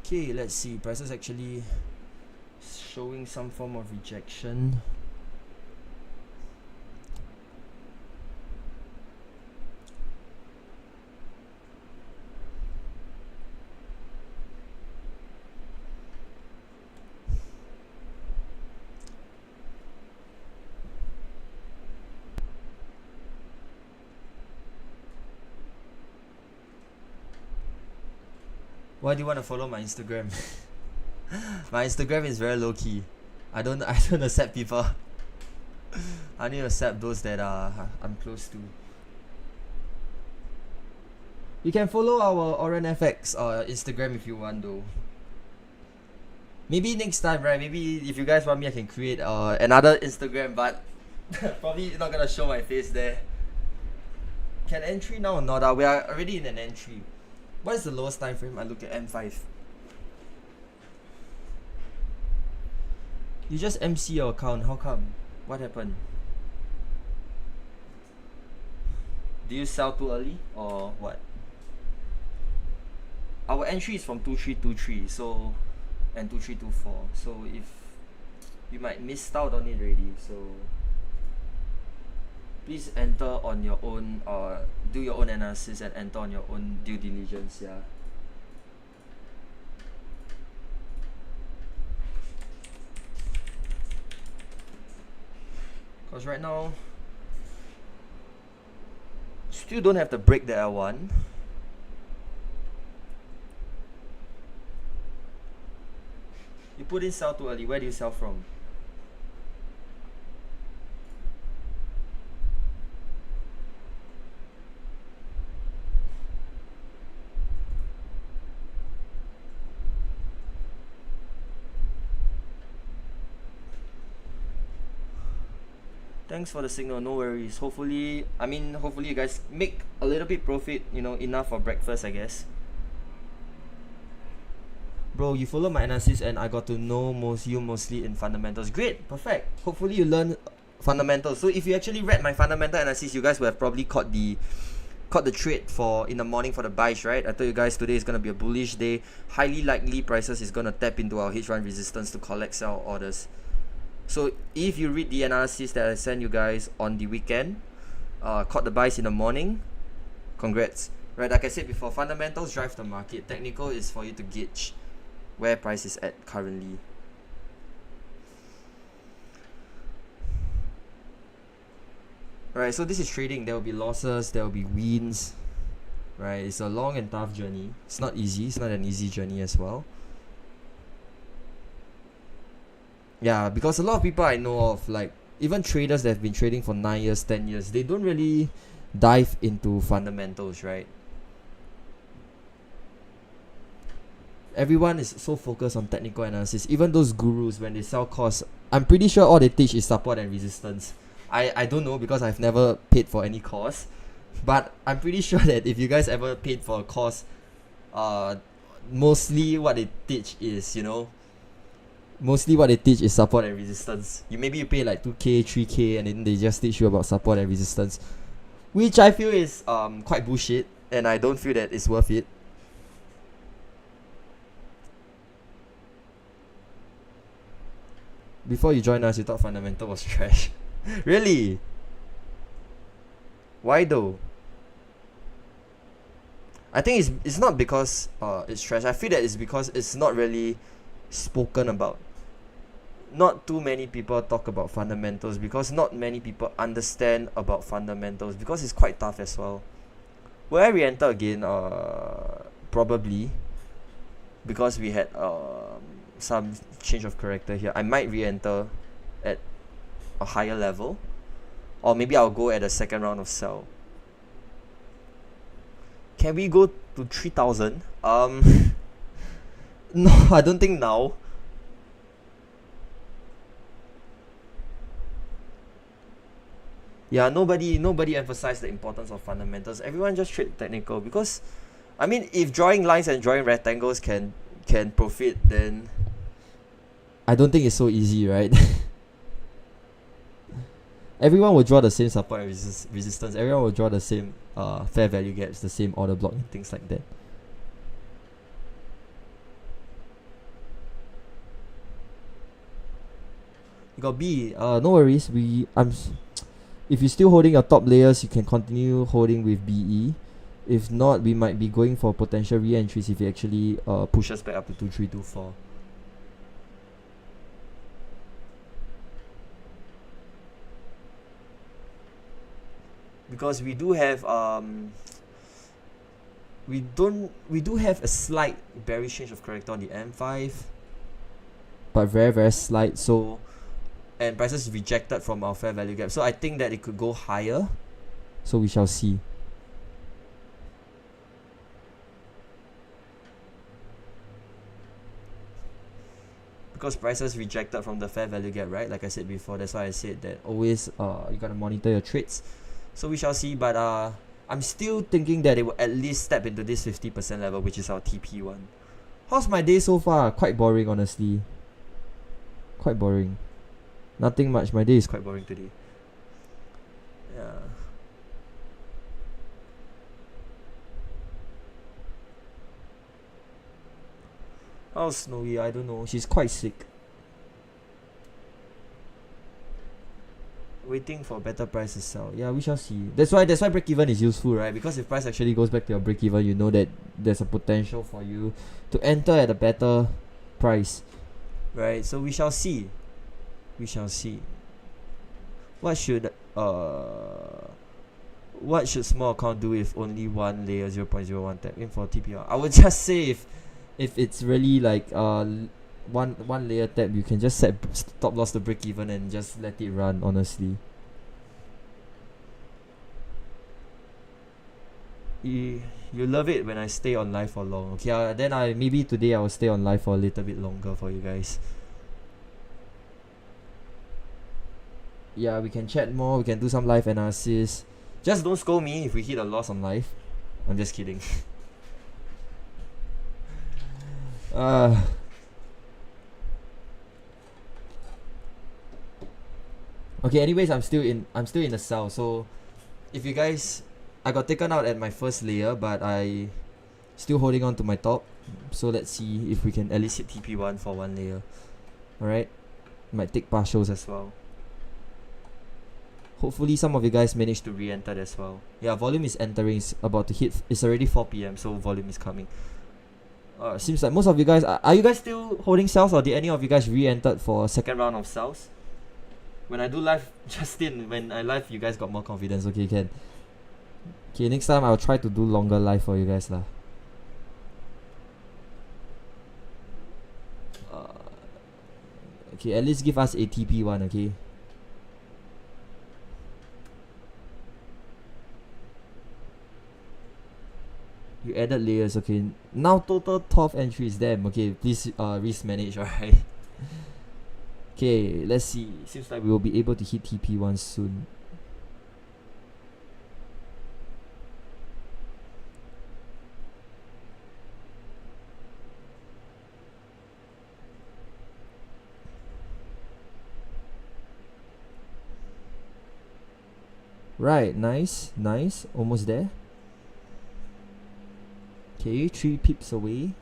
[SPEAKER 1] Okay, let's see. Prices actually showing some form of rejection. Why do you want to follow my Instagram? My Instagram is very low key. I don't accept people. I only accept those that I'm close to. You can follow our Orient FX Instagram if you want though. Maybe next time, right? Maybe if you guys want me, I can create another Instagram, but probably not gonna show my face there. Can entry now or not? We are already in an entry. What is the lowest time frame? I look at M5. You just MC your account. How come? What happened? Do you sell too early or what? Our entry is from 2323, so and 2324. So if you might miss out on it already, so please enter on your own or do your own analysis and enter on your own due diligence. Yeah. Because right now still don't have the break that I want. You put in sell too early. Where do you sell from? Thanks for the signal, no worries. Hopefully you guys make a little bit profit, you know, enough for breakfast, I guess. Bro, you follow my analysis and I got to know mostly in fundamentals. Great, perfect. Hopefully you learn fundamentals. So if you actually read my fundamental analysis, you guys would have probably caught the trade for in the morning for the buys, right? I told you guys today is gonna be a bullish day. Highly likely prices is gonna tap into our H1 resistance to collect sell orders. So if you read the analysis that I sent you guys on the weekend, caught the buys in the morning, congrats. Right, like I said before, fundamentals drive the market. Technical is for you to gauge where price is at currently. Right, so this is trading. There will be losses, there will be wins. Right, it's a long and tough journey. It's not easy. It's not an easy journey as well. Yeah, because a lot of people I know of, like even traders that have been trading for 9 years, 10 years, they don't really dive into fundamentals, right? Everyone is so focused on technical analysis. Even those gurus, when they sell calls, I'm pretty sure all they teach is support and resistance. I don't know because I've never paid for any course, but I'm pretty sure that if you guys ever paid for a course, mostly what they teach is, you know, support and resistance. Maybe you pay like 2k, 3k, and then they just teach you about support and resistance, which I feel is quite bullshit, and I don't feel that it's worth it. Before you joined us, you thought fundamental was trash. Really? Why though? I think it's not because it's trash. I feel that it's because it's not really spoken about. Not too many people talk about fundamentals because not many people understand about fundamentals because it's quite tough as well. Will I re-enter again? Probably, because we had some change of character here. I might re-enter at a higher level, or maybe I'll go at a second round of sell. Can we go to 3,000? No, I don't think now. Yeah, nobody emphasized the importance of fundamentals. Everyone just trade technical because, I mean, if drawing lines and drawing rectangles can profit, then I don't think it's so easy, right? Everyone will draw the same support and resistance. Everyone will draw the same fair value gaps, the same order block and things like that. You got B. No worries. If you're still holding your top layers, you can continue holding with BE. If not, we might be going for potential re-entries if it actually pushes back up to 2324. Because we do have we do have a slight bearish change of character on the M5, but very very slight. So, and prices rejected from our fair value gap, so I think that it could go higher, so we shall see. Because prices rejected from the fair value gap, right? Like I said before, that's why I said that always you gotta monitor your trades. So we shall see, but I'm still thinking that it will at least step into this 50% level, which is our TP1. How's my day so far? Quite boring, honestly. Quite boring. Nothing much. My day is quite boring today. Yeah. How's Snowy? I don't know. She's quite sick. Waiting for better price to sell. Yeah, we shall see. That's why break even is useful, right? Because if price actually goes back to your break even, you know that there's a potential for you to enter at a better price, right? So we shall see. We shall see. What should small account do if only one layer 0.01 tap in for TPR? I would just say if it's really like one layer tap, you can just set stop loss to break even and just let it run, honestly. You love it when I stay on live for long. Okay, then maybe today I will stay on live for a little bit longer for you guys. Yeah, we can chat more, we can do some live analysis. Just don't scold me if we hit a loss on live. I'm just kidding. Okay, anyways, I'm still in the sell. So if you guys, I got taken out at my first layer, but I still holding on to my top. So let's see if we can at least hit TP1 for one layer. Alright, might take partials as well. Hopefully some of you guys managed to re-enter as well. Yeah, volume is entering. It's about to hit. It's already 4 p.m. so volume is coming. Seems like most of you guys are you guys still holding cells, or did any of you guys re-entered for a second round of cells? When I do live, when I live, you guys got more confidence. Okay, can. Okay, next time I'll try to do longer live for you guys lah. Okay, at least give us a TP1, okay? You added layers, okay. Now total 12 entries, damn. Okay, please risk manage, alright? Okay, let's see. Seems like we will be able to hit TP1 soon. Right, nice, almost there. Okay, 3 pips away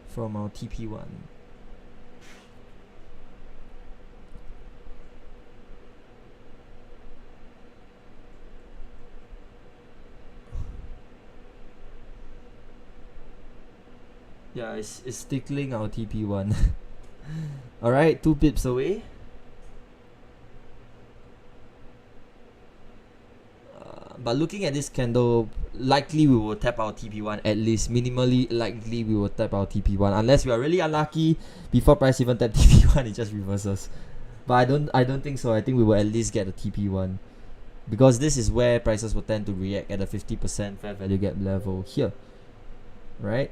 [SPEAKER 1] from our TP1. Yeah, it's tickling our TP1. Alright, 2 pips away. But looking at this candle, likely we will tap our TP1, at least minimally likely we will tap our TP1, unless we are really unlucky before price even tap TP1 it just reverses. But I don't think so. I think we will at least get a TP1, because this is where prices will tend to react at a 50% fair value gap level here, right?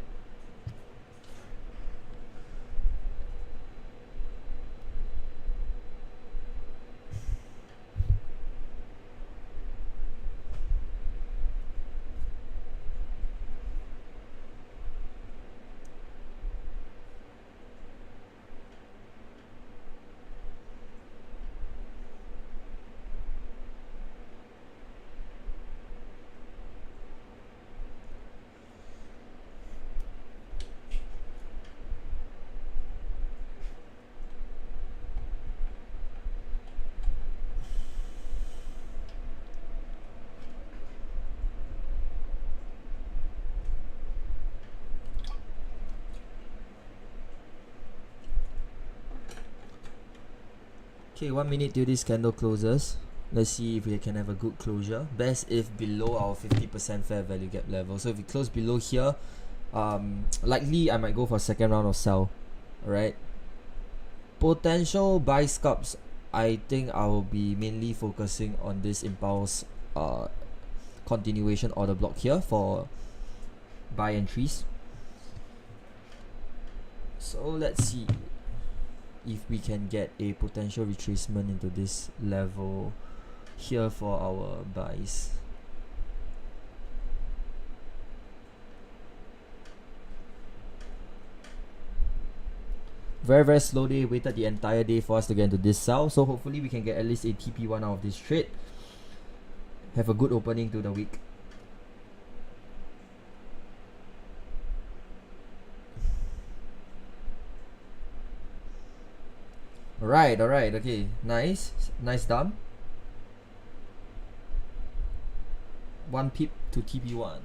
[SPEAKER 1] Okay, 1 minute till this candle closes. Let's see if we can have a good closure. Best if below our 50% fair value gap level. So if we close below here, likely I might go for second round of sell. Alright. Potential buy scalps, I think I will be mainly focusing on this impulse continuation order block here for buy entries. So let's see if we can get a potential retracement into this level here for our buys. Very slow day, waited the entire day for us to get into this sell, so hopefully we can get at least a TP1 out of this trade. Have a good opening to the week. Alright, okay, nice dump. 1 pip to TP1.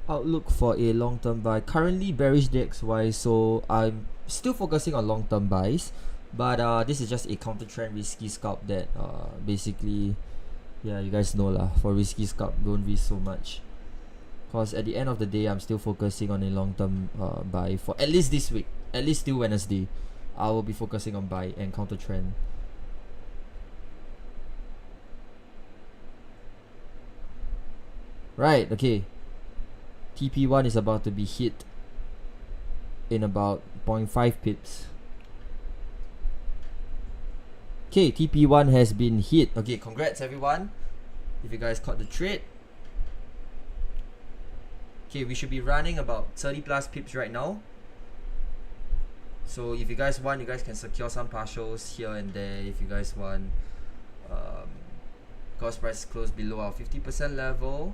[SPEAKER 1] Outlook for a long-term buy. Currently bearish DXY, so I'm still focusing on long-term buys, but this is just a counter trend risky scalp that basically, yeah, you guys know lah, for risky scalp don't risk so much, cause at the end of the day I'm still focusing on a long-term buy for at least this week, at least till Wednesday. I will be focusing on buy and counter trend. Right, okay. TP1 is about to be hit in about 0.5 pips. Okay, TP1 has been hit. Okay, congrats everyone if you guys caught the trade. Okay, we should be running about 30 plus pips right now. So if you guys want, you guys can secure some partials here and there if you guys want. Cost price close below our 50% level.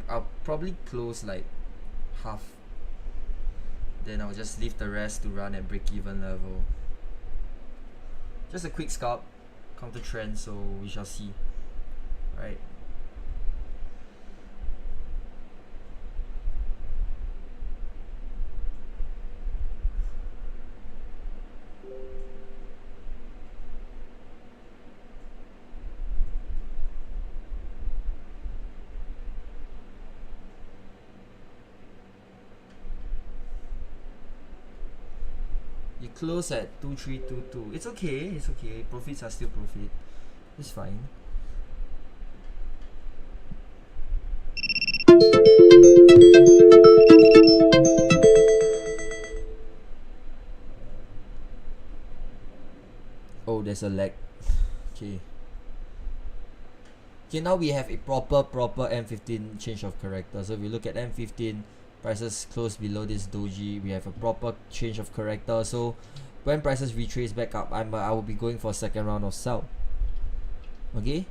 [SPEAKER 1] I'll probably close like half, then I'll just leave the rest to run at break-even level. Just a quick scalp, counter trend, so we shall see, right? You close at 2322. It's okay, it's okay. Profits are still profit. It's fine. Oh, there's a lag. Okay. Okay, now we have a proper M15 change of character. So if we look at M15, prices close below this doji, we have a proper change of character. So when prices retrace back up, I will be going for a second round of sell. Okay,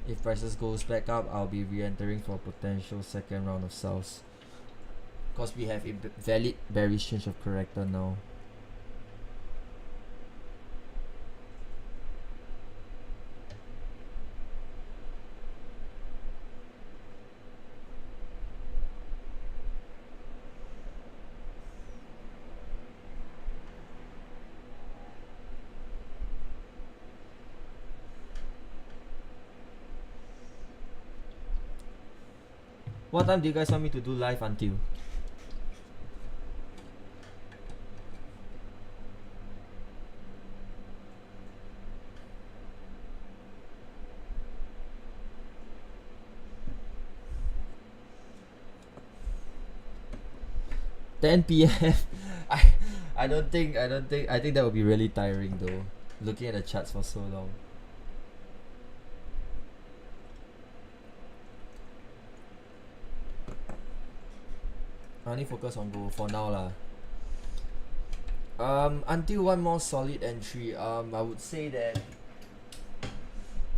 [SPEAKER 1] if prices goes back up, I'll be re-entering for a potential second round of sells, because we have a valid bearish change of character now. What time do you guys want me to do live until? (10 p.m) I think that would be really tiring though, looking at the charts for so long. I only focus on gold for now lah. Until one more solid entry, I would say that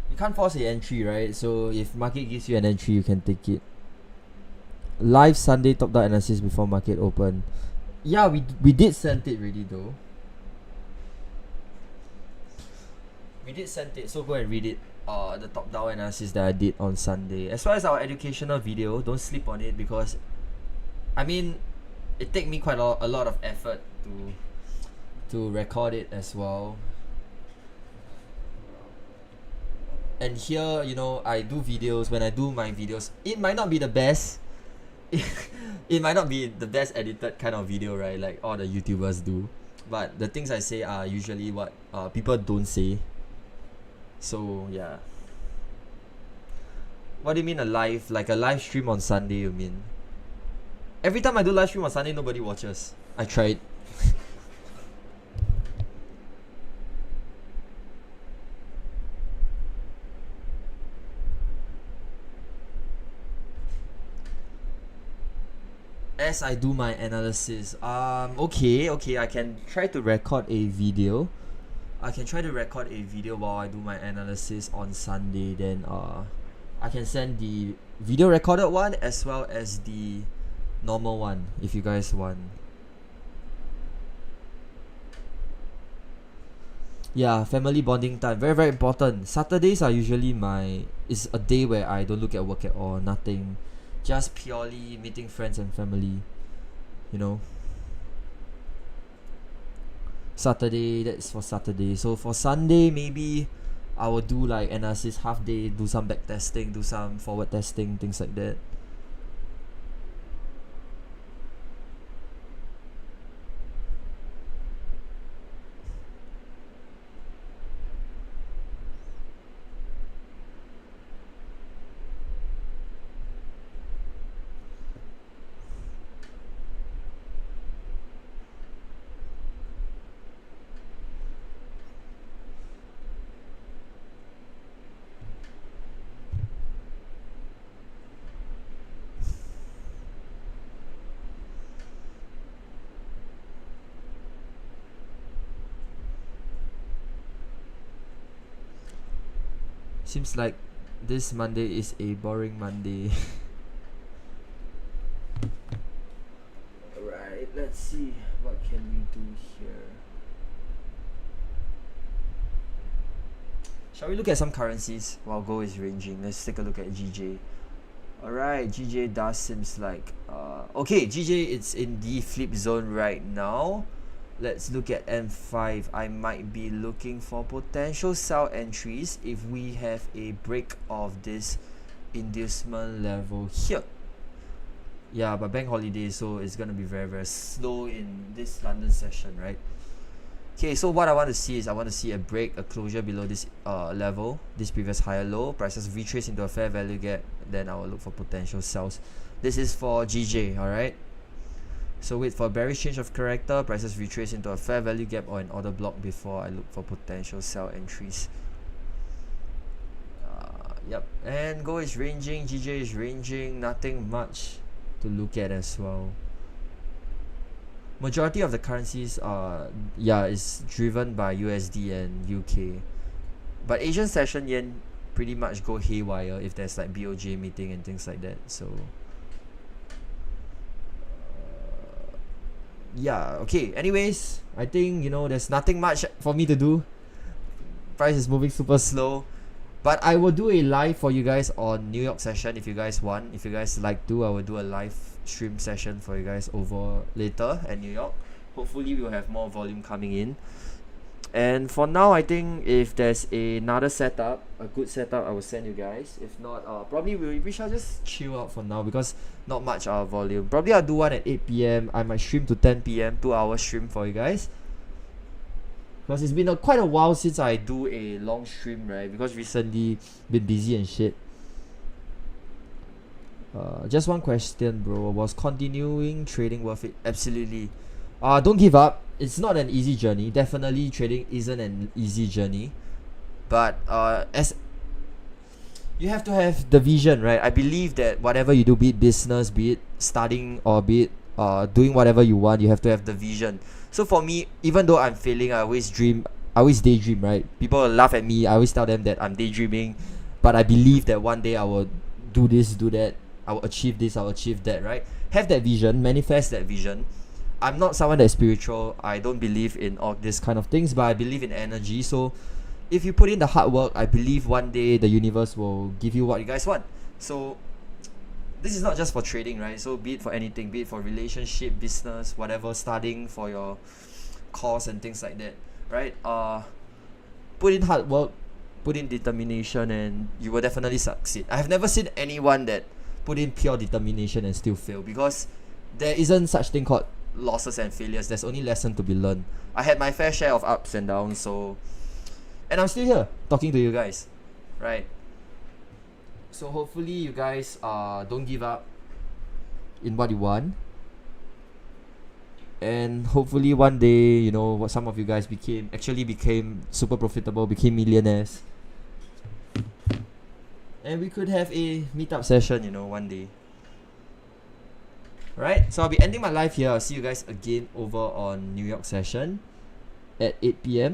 [SPEAKER 1] you can't force the entry, right? So if market gives you an entry, you can take it. Live Sunday top down analysis before market open. Yeah, we did send it already though. We did send it, so go and read it. The top down analysis that I did on Sunday. As far as our educational video, don't sleep on it because, I mean, it take me quite a lot of effort to record it as well. And here, you know, I do videos. When I do my videos, it might not be the best. It might not be the best edited kind of video, right? Like all the YouTubers do. But the things I say are usually what people don't say. So yeah. What do you mean like a live stream on Sunday, you mean? Every time I do live stream on Sunday, nobody watches. I tried. As I do my analysis, okay, I can try to record a video. I can try to record a video while I do my analysis on Sunday. Then I can send the video recorded one as well as the normal one if you guys want. Yeah, family bonding time, very very important. Saturdays are usually is a day where I don't look at work at all, nothing, just purely meeting friends and family, you know. Saturday, that's for Saturday. So for Sunday, maybe I will do like analysis half day, do some back testing, do some forward testing, things like that. Seems like this Monday is a boring Monday. Alright, let's see what can we do here. Shall we look at some currencies while gold is ranging? Let's take a look at GJ. Alright, GJ does seems like okay, GJ it's in the flip zone right now. Let's look at M5. I might be looking for potential sell entries if we have a break of this inducement level here. Yeah, but bank holiday, so it's gonna be very very slow in this London session, right? Okay, so what I want to see is I want to see a break, a closure below this level, this previous higher low, prices retrace into a fair value gap, then I will look for potential sells. This is for GJ, alright? So wait for bearish change of character, prices retrace into a fair value gap or an order block before I look for potential sell entries. Yep, and gold is ranging, GJ is ranging, nothing much to look at as well. Majority of the currencies is driven by USD and UK. But Asian session yen pretty much go haywire if there's like BOJ meeting and things like that. So yeah, okay, anyways, I think, you know, there's nothing much for me to do. Price is moving super slow, but I will do a live for you guys on New York session if you guys want. If you guys like to, I will do a live stream session for you guys over later at New York. Hopefully we will have more volume coming in. And for now, I think if there's another setup, a good setup, I will send you guys. If not, probably we shall just chill out for now because not much volume. Probably I'll do one at 8 p.m. I might stream to 10 p.m. 2-hour stream for you guys. Because it's been quite a while since I do a long stream, right? Because recently been busy and shit. Just one question, bro. Was continuing trading worth it? Absolutely. Don't give up. It's not an easy journey. Definitely trading isn't an easy journey. But as you have to have the vision, right? I believe that whatever you do, be it business, be it studying, or be it doing whatever you want, you have to have the vision. So for me, even though I'm failing, I always daydream, right? People will laugh at me. I always tell them that I'm daydreaming, but I believe that one day I will do this, do that, I will achieve this, I will achieve that, right? Have that vision, manifest that vision. I'm not someone that's spiritual. I don't believe in all this kind of things, but I believe in energy. So if you put in the hard work, I believe one day the universe will give you what you guys want. So this is not just for trading, right? So be it for anything, be it for relationship, business, whatever, studying for your course and things like that, right? Put in hard work, put in determination, and you will definitely succeed. I have never seen anyone that put in pure determination and still fail, because there isn't such thing called losses and failures. There's only lesson to be learned. I had my fair share of ups and downs, so, and I'm still here talking to you guys, right? So hopefully you guys don't give up in what you want, and hopefully one day, you know, what some of you guys became super profitable, became millionaires, and we could have a meetup session, you know, one day. Right? So I'll be ending my live here. I'll see you guys again over on New York session at 8 p.m.